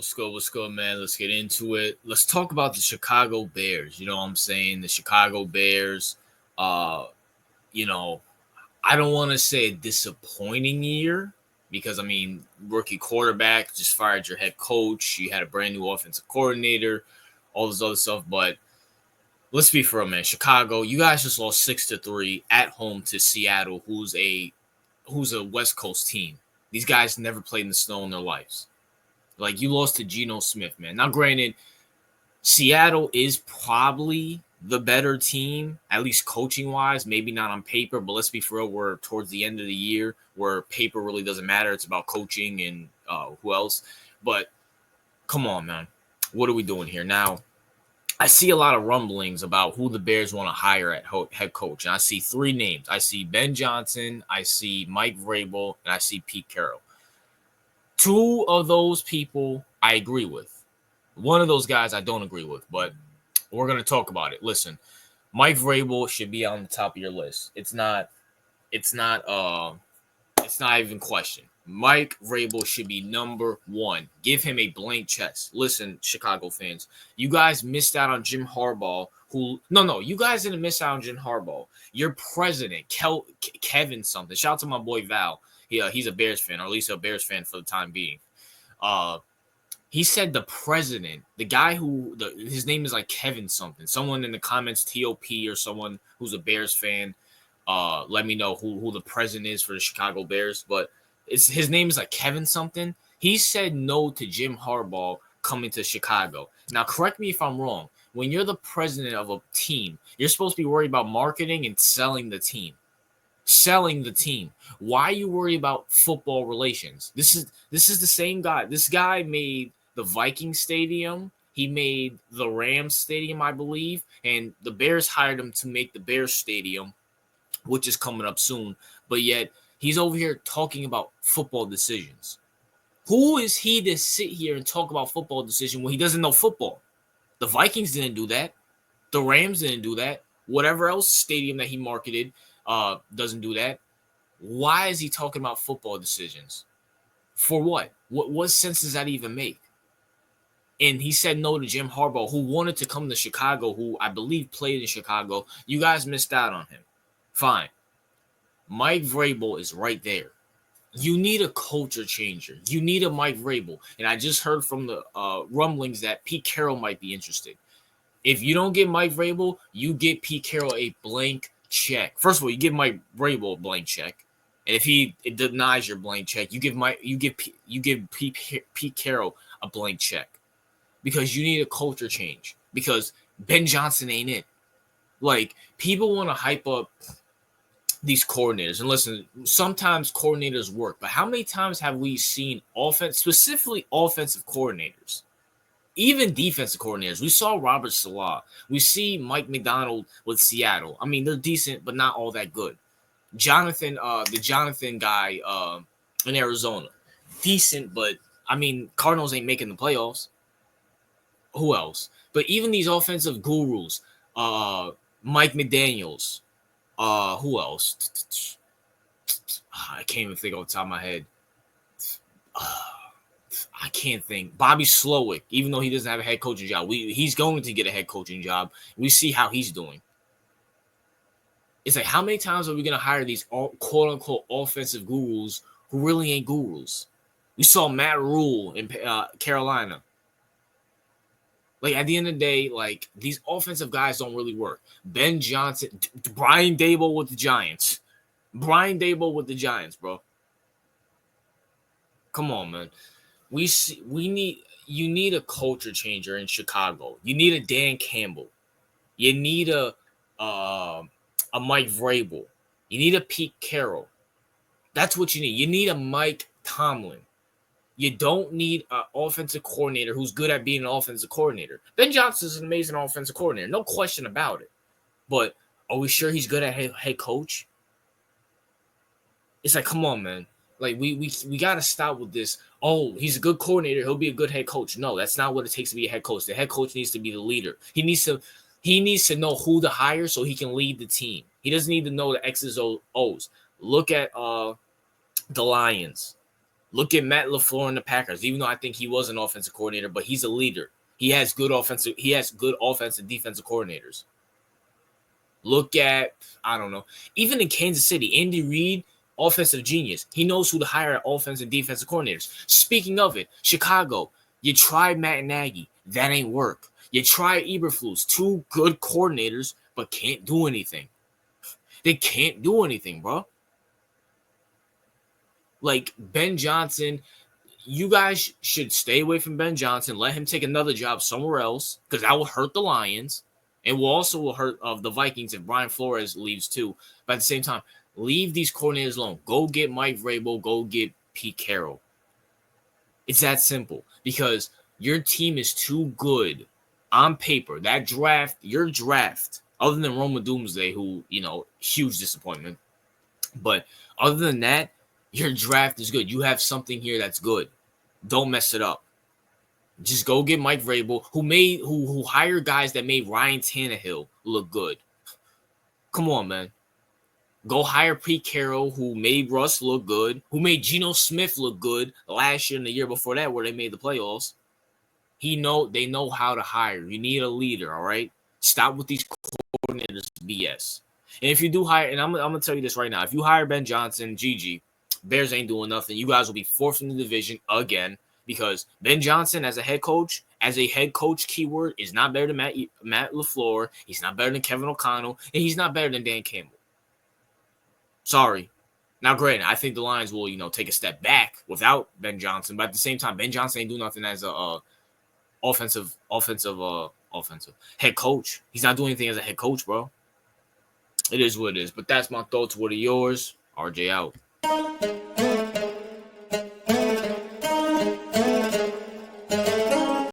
What's good? What's good, man? Let's get into it. Let's talk about the Chicago Bears. You know what I'm saying? The Chicago Bears, uh, you know, I don't want to say a disappointing year because, I mean, rookie quarterback, just fired your head coach. You had a brand new offensive coordinator, all this other stuff. But let's be for real, man. Chicago, you guys just lost 6-3 at home to Seattle, who's a West Coast team. These guys never played in the snow in their lives. Like, you lost to Geno Smith, man. Now, granted, Seattle is probably the better team, at least coaching-wise. Maybe not on paper, but let's be for real, we're towards the end of the year where paper really doesn't matter. It's about coaching and who else. But come on, man. What are we doing here? Now, I see a lot of rumblings about who the Bears want to hire at head coach. And I see three names. I see Ben Johnson, I see Mike Vrabel, and I see Pete Carroll. Two of those people I agree with. One of those guys I don't agree with, but we're going to talk about it. Listen, Mike Vrabel should be on the top of your list. It's not even question. Mike Vrabel should be number one. Give him a blank check. Listen, Chicago fans, you guys missed out on Jim Harbaugh. You guys didn't miss out on Jim Harbaugh. Your president, Kevin something. Shout out to my boy Val. He's a Bears fan, or at least a Bears fan for the time being. He said the president, the guy his name is like Kevin something. Someone in the comments, TOP, or someone who's a Bears fan, let me know who the president is for the Chicago Bears. But his name is like Kevin something. He said no to Jim Harbaugh coming to Chicago. Now, correct me if I'm wrong. When you're the president of a team, you're supposed to be worried about marketing and selling the team. Why are you worried about football relations? This is the same guy. This guy made the Viking Stadium. He made the Rams Stadium, I believe, and the Bears hired him to make the Bears Stadium, which is coming up soon. But yet he's over here talking about football decisions. Who is he to sit here and talk about football decision when he doesn't know football? The Vikings didn't do that. The Rams didn't do that. Whatever else stadium that he marketed doesn't do that. Why is he talking about football decisions? For what? What sense does that even make? And he said no to Jim Harbaugh, who wanted to come to Chicago, who I believe played in Chicago. You guys missed out on him. Fine. Mike Vrabel is right there. You need a culture changer. You need a Mike Vrabel. And I just heard from the rumblings that Pete Carroll might be interested. If you don't get Mike Vrabel, you get Pete Carroll a blank check. First of all, you give Mike Vrabel a blank check, and if he denies your blank check, you give Pete Carroll a blank check, because you need a culture change. Because Ben Johnson ain't it. Like, people want to hype up these coordinators, and listen, sometimes coordinators work, but how many times have we seen specifically offensive coordinators? Even defensive coordinators. We saw Robert Saleh. We see Mike McDonald with Seattle. I mean, they're decent, but not all that good. The Jonathan guy in Arizona. Decent, but, I mean, Cardinals ain't making the playoffs. Who else? But even these offensive gurus, Mike McDaniels. Who else? I can't even think off the top of my head. I can't think. Bobby Slowick, even though he doesn't have a head coaching job, he's going to get a head coaching job. We see how he's doing. It's like, how many times are we going to hire these quote-unquote offensive gurus who really ain't gurus? We saw Matt Rule in Carolina. Like, at the end of the day, like, these offensive guys don't really work. Ben Johnson, Brian Daboll with the Giants. Bro. Come on, man. You need a culture changer in Chicago. You need a Dan Campbell. You need a Mike Vrabel. You need a Pete Carroll. That's what you need. You need a Mike Tomlin. You don't need an offensive coordinator who's good at being an offensive coordinator. Ben Johnson is an amazing offensive coordinator. No question about it. But are we sure he's good at head coach? It's like, come on, man. Like, we got to stop with this. Oh, he's a good coordinator. He'll be a good head coach. No, that's not what it takes to be a head coach. The head coach needs to be the leader. He needs to know who to hire so he can lead the team. He doesn't need to know the X's and O's. Look at the Lions. Look at Matt LaFleur and the Packers. Even though I think he was an offensive coordinator, but he's a leader. He has good offensive defensive coordinators. Look at, I don't know, even in Kansas City, Andy Reid, offensive genius. He knows who to hire at offensive and defensive coordinators. Speaking of it, Chicago, you tried Matt Nagy. That ain't work. You try Eberflus, 2 good coordinators, but can't do anything. They can't do anything, bro. Like Ben Johnson, you guys should stay away from Ben Johnson. Let him take another job somewhere else because that will hurt the Lions. And will also hurt the Vikings if Brian Flores leaves too. But at the same time, leave these coordinators alone. Go get Mike Vrabel. Go get Pete Carroll. It's that simple because your team is too good on paper. That draft, your draft, other than Roma Doomsday, who, huge disappointment. But other than that, your draft is good. You have something here that's good. Don't mess it up. Just go get Mike Vrabel, who hired guys that made Ryan Tannehill look good. Come on, man. Go hire Pete Carroll, who made Russ look good, who made Geno Smith look good last year and the year before that, where they made the playoffs. They know how to hire. You need a leader, all right? Stop with these coordinators BS. And if you do hire, and I'm gonna tell you this right now, if you hire Ben Johnson, GG, Bears ain't doing nothing. You guys will be fourth in the division again. Because Ben Johnson, as a head coach keyword, is not better than Matt LaFleur. He's not better than Kevin O'Connell. And he's not better than Dan Campbell. Sorry. Now, granted, I think the Lions will, take a step back without Ben Johnson. But at the same time, Ben Johnson ain't do nothing as a offensive head coach. He's not doing anything as a head coach, bro. It is what it is. But that's my thoughts. What are yours? RJ out.